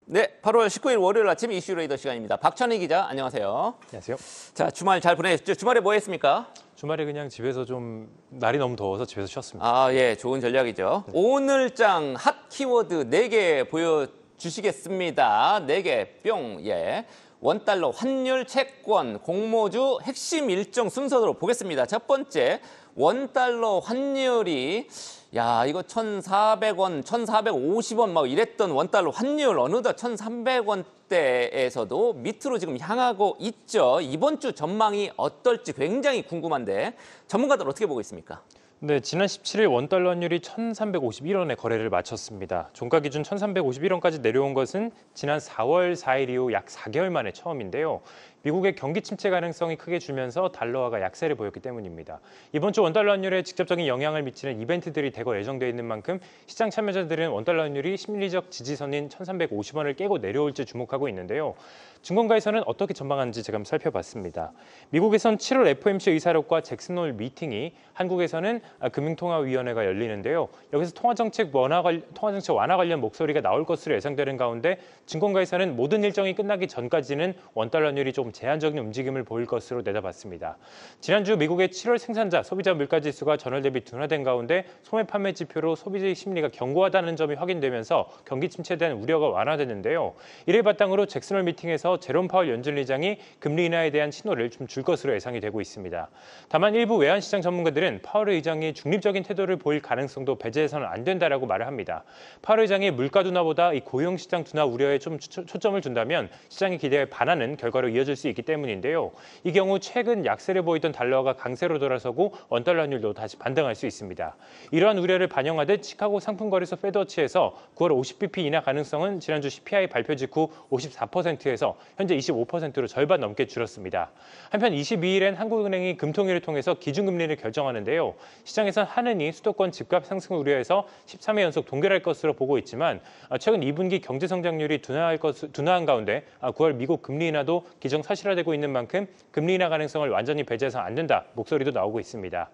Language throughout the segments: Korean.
네, 8월 19일 월요일 아침 이슈 레이더 시간입니다. 박찬희 기자, 안녕하세요. 안녕하세요. 자, 주말 잘 보내셨죠? 주말에 뭐 했습니까? 주말에 그냥 집에서 좀 날이 너무 더워서 집에서 쉬었습니다. 아, 예, 좋은 전략이죠. 오늘장 핫 키워드 4개 보여주시겠습니다. 4개 뿅, 예. 원달러 환율 채권 공모주 핵심 일정 순서로 보겠습니다. 첫 번째, 원달러 환율이 이거 1,400원, 1,450원 막 이랬던 원달러 환율 어느덧 1,300원대에서도 밑으로 지금 향하고 있죠. 이번 주 전망이 어떨지 굉장히 궁금한데 전문가들 어떻게 보고 있습니까? 네, 지난 17일 원달러 환율이 1,351원에 거래를 마쳤습니다. 종가 기준 1,351원까지 내려온 것은 지난 4월 4일 이후 약 4개월 만에 처음인데요. 미국의 경기 침체 가능성이 크게 줄면서 달러화가 약세를 보였기 때문입니다. 이번 주 원달러 환율에 직접적인 영향을 미치는 이벤트들이 대거 예정되어 있는 만큼 시장 참여자들은 원달러 환율이 심리적 지지선인 1,350원을 깨고 내려올지 주목하고 있는데요. 증권가에서는 어떻게 전망하는지 제가 한번 살펴봤습니다. 미국에선 7월 FOMC 의사록과 잭슨 홀 미팅이, 한국에서는 금융통화위원회가 열리는데요. 여기서 통화정책 완화 관련 목소리가 나올 것으로 예상되는 가운데 증권가에서는 모든 일정이 끝나기 전까지는 원달러 환율이 조금 제한적인 움직임을 보일 것으로 내다봤습니다. 지난주 미국의 7월 생산자 소비자 물가지수가 전월 대비 둔화된 가운데 소매 판매 지표로 소비자의 심리가 견고하다는 점이 확인되면서 경기 침체에 대한 우려가 완화됐는데요. 이를 바탕으로 잭슨 홀 미팅에서 제롬 파월 연준 의장이 금리 인하에 대한 신호를 좀 줄 것으로 예상이 되고 있습니다. 다만 일부 외환시장 전문가들은 파월 의장이 중립적인 태도를 보일 가능성도 배제해서는 안 된다라고 말을 합니다. 파월 의장이 물가 둔화보다 이 고용시장 둔화 우려에 좀 초점을 둔다면 시장의 기대에 반하는 결과로 이어질 수 있기 때문인데요. 이 경우 최근 약세를 보이던 달러가 강세로 돌아서고 원달러 환율도 다시 반등할 수 있습니다. 이러한 우려를 반영하듯 시카고 상품거래소 페드워치에서 9월 50bp 인하 가능성은 지난주 CPI 발표 직후 54%에서 현재 25%로 절반 넘게 줄었습니다. 한편 22일엔 한국은행이 금통위를 통해서 기준금리를 결정하는데요. 시장에선 한은이 수도권 집값 상승 우려에서 13회 연속 동결할 것으로 보고 있지만 최근 2분기 경제 성장률이 둔화한 가운데 9월 미국 금리 인하도 기정사실화되고 있는 만큼 금리 인하 가능성을 완전히 배제해서 안 된다 목소리도 나오고 있습니다.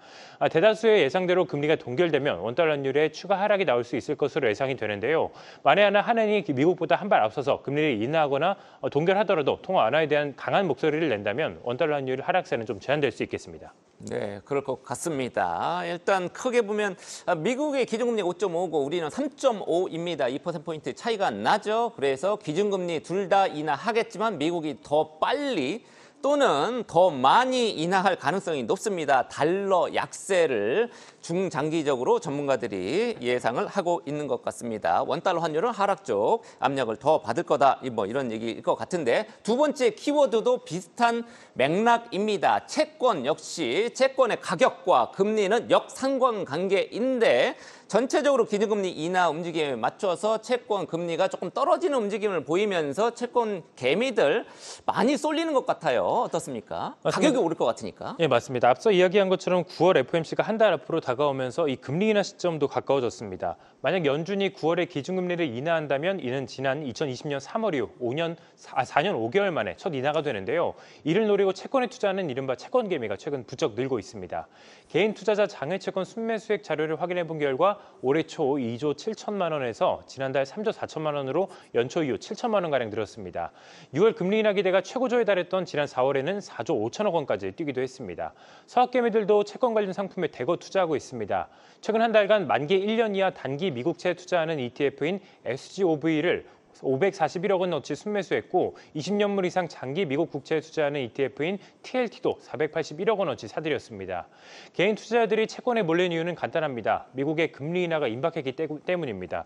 대다수의 예상대로 금리가 동결되면 원달러 환율에 추가 하락이 나올 수 있을 것으로 예상이 되는데요. 만에 하나 한은이 미국보다 한 발 앞서서 금리를 인하하거나 동결하더라도 통화 완화에 대한 강한 목소리를 낸다면 원달러 환율 하락세는 좀 제한될 수 있겠습니다. 네, 그럴 것 같습니다. 일단 크게 보면 미국의 기준금리 5.5고 우리는 3.5입니다. 2%포인트 차이가 나죠. 그래서 기준금리 둘 다 인하하겠지만 미국이 더 빨리 또는 더 많이 인하할 가능성이 높습니다. 달러 약세를 중장기적으로 전문가들이 예상을 하고 있는 것 같습니다. 원달러 환율은 하락 쪽 압력을 더 받을 거다. 뭐 이런 얘기일 것 같은데 두 번째 키워드도 비슷한 맥락입니다. 채권 역시 채권의 가격과 금리는 역상관관계인데 전체적으로 기준금리 인하 움직임에 맞춰서 채권 금리가 조금 떨어지는 움직임을 보이면서 채권 개미들 많이 쏠리는 것 같아요. 어떻습니까? 맞습니다. 가격이 오를 것 같으니까. 네, 맞습니다. 앞서 이야기한 것처럼 9월 FOMC가 한 달 앞으로 다가오면서 이 금리 인하 시점도 가까워졌습니다. 만약 연준이 9월에 기준금리를 인하한다면 이는 지난 2020년 3월 이후 4년 5개월 만에 첫 인하가 되는데요. 이를 노리고 채권에 투자하는 이른바 채권 개미가 최근 부쩍 늘고 있습니다. 개인 투자자 장외 채권 순매 수익 자료를 확인해 본 결과 올해 초 2조 7천만 원에서 지난달 3조 4천만 원으로 연초 이후 7천만 원가량 늘었습니다. 6월 금리 인하 기대가 최고조에 달했던 지난 4월에는 4조 5천억 원까지 뛰기도 했습니다. 서학개미들도 채권 관련 상품에 대거 투자하고 있습니다. 최근 한 달간 만기 1년 이하 단기 미국채에 투자하는 ETF인 SGOV를 541억 원어치 순매수했고 20년물 이상 장기 미국 국채에 투자하는 ETF인 TLT도 481억 원어치 사들였습니다. 개인 투자자들이 채권에 몰린 이유는 간단합니다. 미국의 금리 인하가 임박했기 때문입니다.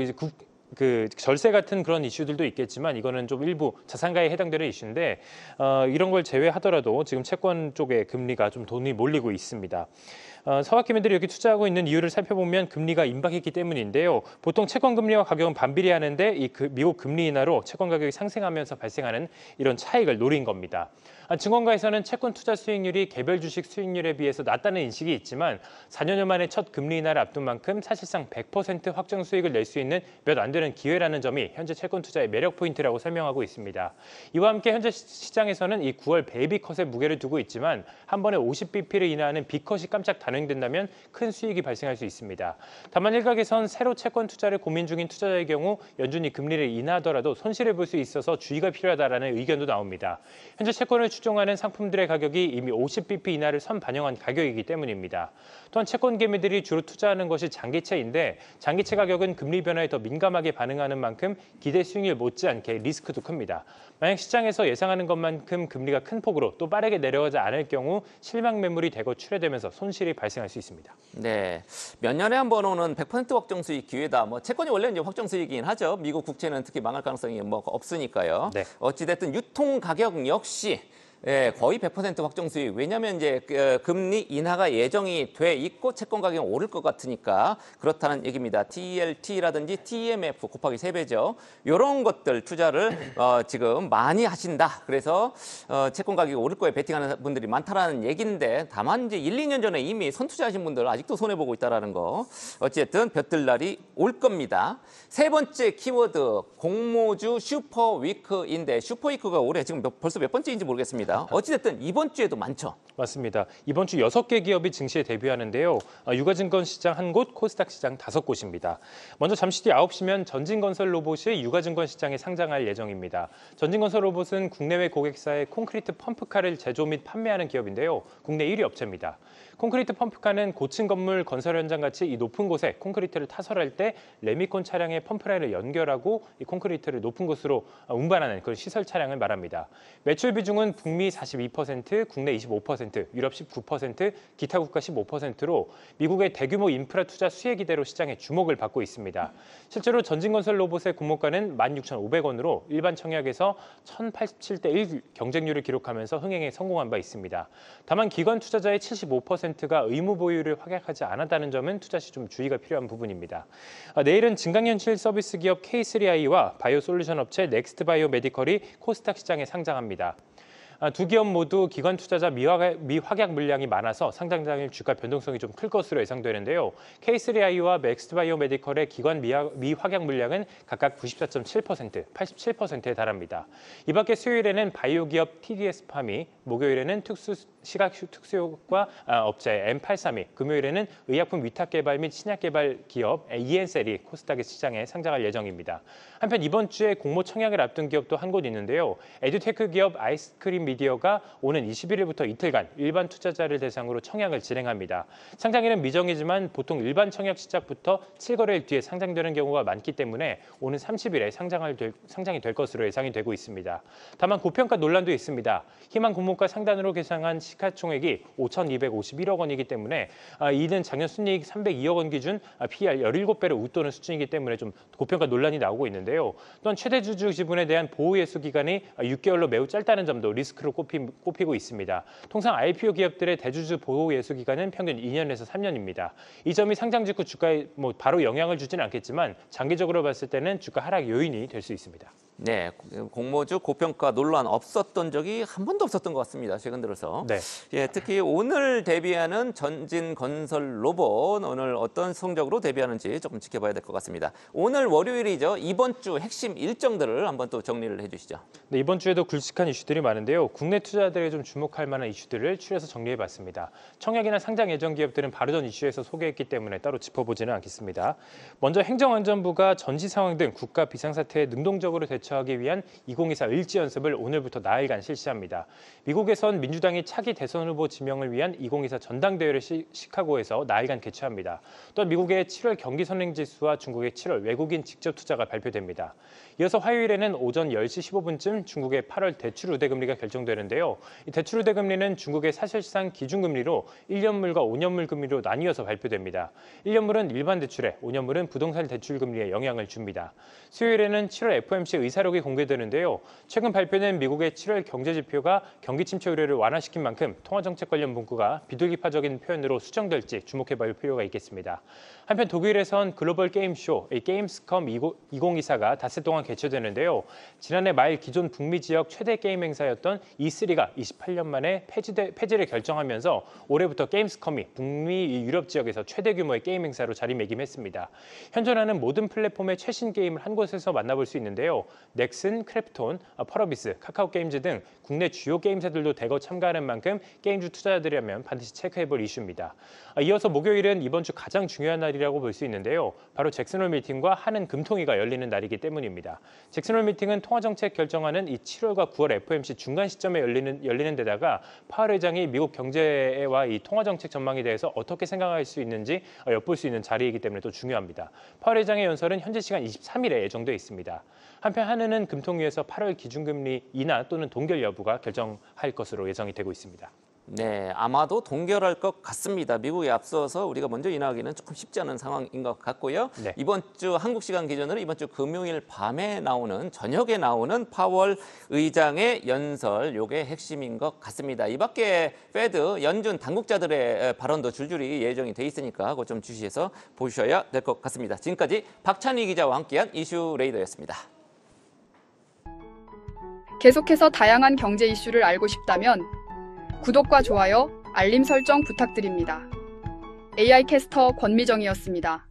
이제 절세 같은 그런 이슈들도 있겠지만 이거는 좀 일부 자산가에 해당되는 이슈인데 이런 걸 제외하더라도 지금 채권 쪽에 금리가 좀 돈이 몰리고 있습니다. 서학개미들이 여기 투자하고 있는 이유를 살펴보면 금리가 임박했기 때문인데요. 보통 채권 금리와 가격은 반비례하는데 미국 금리 인하로 채권 가격이 상승하면서 발생하는 이런 차익을 노린 겁니다. 증권가에서는 채권 투자 수익률이 개별 주식 수익률에 비해서 낮다는 인식이 있지만 4년여 만에 첫 금리 인하를 앞둔 만큼 사실상 100% 확정 수익을 낼 수 있는 몇 안 되는 기회라는 점이 현재 채권 투자의 매력 포인트라고 설명하고 있습니다. 이와 함께 현재 시장에서는 이 9월 베이비 컷에 무게를 두고 있지만 한 번에 50bp를 인하하는 빅컷이 깜짝 단행된다면 큰 수익이 발생할 수 있습니다. 다만 일각에선 새로 채권 투자를 고민 중인 투자자의 경우 연준이 금리를 인하하더라도 손실을 볼 수 있어서 주의가 필요하다는 의견도 나옵니다. 현재 채권을 추종하는 상품들의 가격이 이미 50bp 인하를 선반영한 가격이기 때문입니다. 또한 채권 개미들이 주로 투자하는 것이 장기채인데 장기채 가격은 금리 변화에 더 민감하게 반응하는 만큼 기대 수익률 못지않게 리스크도 큽니다. 만약 시장에서 예상하는 것만큼 금리가 큰 폭으로 또 빠르게 내려가지 않을 경우 실망 매물이 대거 출회되면서 손실이 발생할 수 있습니다. 네, 몇 년에 한 번 오는 100% 확정 수익 기회다. 뭐 채권이 원래 이제 확정 수익이긴 하죠. 미국 국채는 특히 망할 가능성이 뭐 없으니까요. 네. 어찌 됐든 유통 가격 역시 거의 100% 확정 수익. 왜냐하면 이제 금리 인하가 예정이 돼 있고 채권 가격이 오를 것 같으니까 그렇다는 얘기입니다. TLT라든지 TMF 곱하기 3배죠. 이런 것들 투자를 지금 많이 하신다. 그래서 채권 가격이 오를 거에 베팅하는 분들이 많다라는 얘기인데 다만 이제 1, 2년 전에 이미 선투자하신 분들 아직도 손해보고 있다는 거. 어쨌든 볕들 날이 올 겁니다. 세 번째 키워드 공모주 슈퍼위크인데 슈퍼위크가 올해 지금 벌써 몇 번째인지 모르겠습니다. 어찌됐든 이번 주에도 많죠. 맞습니다. 이번 주 6개 기업이 증시에 데뷔하는데요. 유가증권 시장 1곳, 코스닥 시장 5곳입니다. 먼저 잠시 뒤 9시면 전진건설 로봇이 유가증권 시장에 상장할 예정입니다. 전진건설 로봇은 국내외 고객사의 콘크리트 펌프카를 제조 및 판매하는 기업인데요. 국내 1위 업체입니다. 콘크리트 펌프카는 고층 건물 건설 현장 같이 이 높은 곳에 콘크리트를 타설할 때 레미콘 차량의 펌프라인을 연결하고 이 콘크리트를 높은 곳으로 운반하는 그런 시설 차량을 말합니다. 매출 비중은 북미 42%, 국내 25%, 유럽 19%, 기타 국가 15%로 미국의 대규모 인프라 투자 수혜 기대로 시장에 주목을 받고 있습니다. 실제로 전진건설 로봇의 공모가는 16,500원으로 일반 청약에서 1,087대 1 경쟁률을 기록하면서 흥행에 성공한 바 있습니다. 다만 기관 투자자의 75%가 의무 보유를 확약하지 않았다는 점은 투자 시 좀 주의가 필요한 부분입니다. 내일은 증강현실 서비스 기업 K3i와 바이오 솔루션 업체 넥스트 바이오 메디컬이 코스닥 시장에 상장합니다. 두 기업 모두 기관 투자자 미확약 물량이 많아서 상장 당일 주가 변동성이 좀 클 것으로 예상되는데요. K3i와 넥스트바이오 메디컬의 기관 미확약 물량은 각각 94.7%, 87%에 달합니다. 이 밖에 수요일에는 바이오 기업 TDS팜이, 목요일에는 시각 특수효과 업체 M832, 금요일에는 의약품 위탁 개발 및 신약 개발 기업 EN셀이 코스닥 시장에 상장할 예정입니다. 한편 이번 주에 공모 청약을 앞둔 기업도 한 곳 있는데요. 에듀테크 기업 아이스크림 미디어가 오는 21일부터 이틀간 일반 투자자를 대상으로 청약을 진행합니다. 상장일은 미정이지만 보통 일반 청약 시작부터 7거래일 뒤에 상장되는 경우가 많기 때문에 오는 30일에 상장이 될 것으로 예상이 되고 있습니다. 다만 고평가 논란도 있습니다. 희망 공모가 상단으로 계상한 시가총액이 5,251억 원이기 때문에 이는 작년 순이익 302억 원 기준 PER 17배를 웃도는 수준이기 때문에 좀 고평가 논란이 나오고 있는데요. 또한 최대 주주 지분에 대한 보호 예수 기간이 6개월로 매우 짧다는 점도 리스크로 꼽히고 있습니다. 통상 IPO 기업들의 대주주 보호 예수 기간은 평균 2년에서 3년입니다. 이 점이 상장 직후 주가에 바로 영향을 주지는 않겠지만 장기적으로 봤을 때는 주가 하락 요인이 될 수 있습니다. 네, 공모주 고평가 논란 없었던 적이 한 번도 없었던 것 같습니다. 최근 들어서. 네. 예, 특히 오늘 데뷔하는 전진건설 로봇 오늘 어떤 성적으로 데뷔하는지 조금 지켜봐야 될 것 같습니다. 오늘 월요일이죠. 이번 주 핵심 일정들을 한번 또 정리를 해주시죠. 네, 이번 주에도 굵직한 이슈들이 많은데요. 국내 투자자들이 좀 주목할 만한 이슈들을 추려서 정리해봤습니다. 청약이나 상장 예정 기업들은 바로 전 이슈에서 소개했기 때문에 따로 짚어보지는 않겠습니다. 먼저 행정안전부가 전시 상황 등 국가 비상사태에 능동적으로 대처하기 위한 2024 을지연습을 오늘부터 나흘간 실시합니다. 미국에선 민주당이 차기 대선 후보 지명을 위한 2024 전당대회를 시카고에서 나흘간 개최합니다. 또한 미국의 7월 경기 선행지수와 중국의 7월 외국인 직접 투자가 발표됩니다. 이어서 화요일에는 오전 10시 15분쯤 중국의 8월 대출 우대금리가 결정되는데요. 이 대출 우대금리는 중국의 사실상 기준금리로 1년물과 5년물 금리로 나뉘어서 발표됩니다. 1년물은 일반 대출에, 5년물은 부동산 대출 금리에 영향을 줍니다. 수요일에는 7월 FOMC 의사록이 공개되는데요. 최근 발표된 미국의 7월 경제 지표가 경기 침체 우려를 완화시킨 만큼 통화정책 관련 문구가 비둘기파적인 표현으로 수정될지 주목해볼 필요가 있겠습니다. 한편 독일에선 글로벌 게임쇼 게임스컴 2024가 닷새 동안 개최되는데요. 지난해 말 기존 북미 지역 최대 게임 행사였던 E3가 28년 만에 폐지를 결정하면서 올해부터 게임스컴이 북미 유럽 지역에서 최대 규모의 게임 행사로 자리매김했습니다. 현존하는 모든 플랫폼의 최신 게임을 한 곳에서 만나볼 수 있는데요. 넥슨, 크래프톤, 펄어비스, 카카오게임즈 등 국내 주요 게임사들도 대거 참가하는 만큼 게임주 투자자들이라면 반드시 체크해볼 이슈입니다. 이어서 목요일은 이번 주 가장 중요한 날이라고 볼 수 있는데요. 바로 잭슨홀 미팅과 한은 금통위가 열리는 날이기 때문입니다. 잭슨홀 미팅은 통화정책 결정하는 이 7월과 9월 FOMC 중간 시점에 열리는 데다가 파월 회장이 미국 경제와 이 통화정책 전망에 대해서 어떻게 생각할 수 있는지 엿볼 수 있는 자리이기 때문에 또 중요합니다. 파월 회장의 연설은 현지 시간 23일에 예정돼 있습니다. 한편 한은은 금통위에서 8월 기준금리 인하 또는 동결 여부가 결정할 것으로 예상이 되고 있습니다. 네, 아마도 동결할 것 같습니다. 미국에 앞서서 우리가 먼저 인하하기는 조금 쉽지 않은 상황인 것 같고요. 네. 이번 주 한국 시간 기준으로 이번 주 금요일 저녁에 나오는 파월 의장의 연설, 요게 핵심인 것 같습니다. 이 밖에 페드 연준 당국자들의 발언도 줄줄이 예정이 돼 있으니까 그거 좀 주시해서 보셔야 될 것 같습니다. 지금까지 박찬희 기자와 함께한 이슈 레이더였습니다. 계속해서 다양한 경제 이슈를 알고 싶다면 구독과 좋아요, 알림 설정 부탁드립니다. AI 캐스터 권미정이었습니다.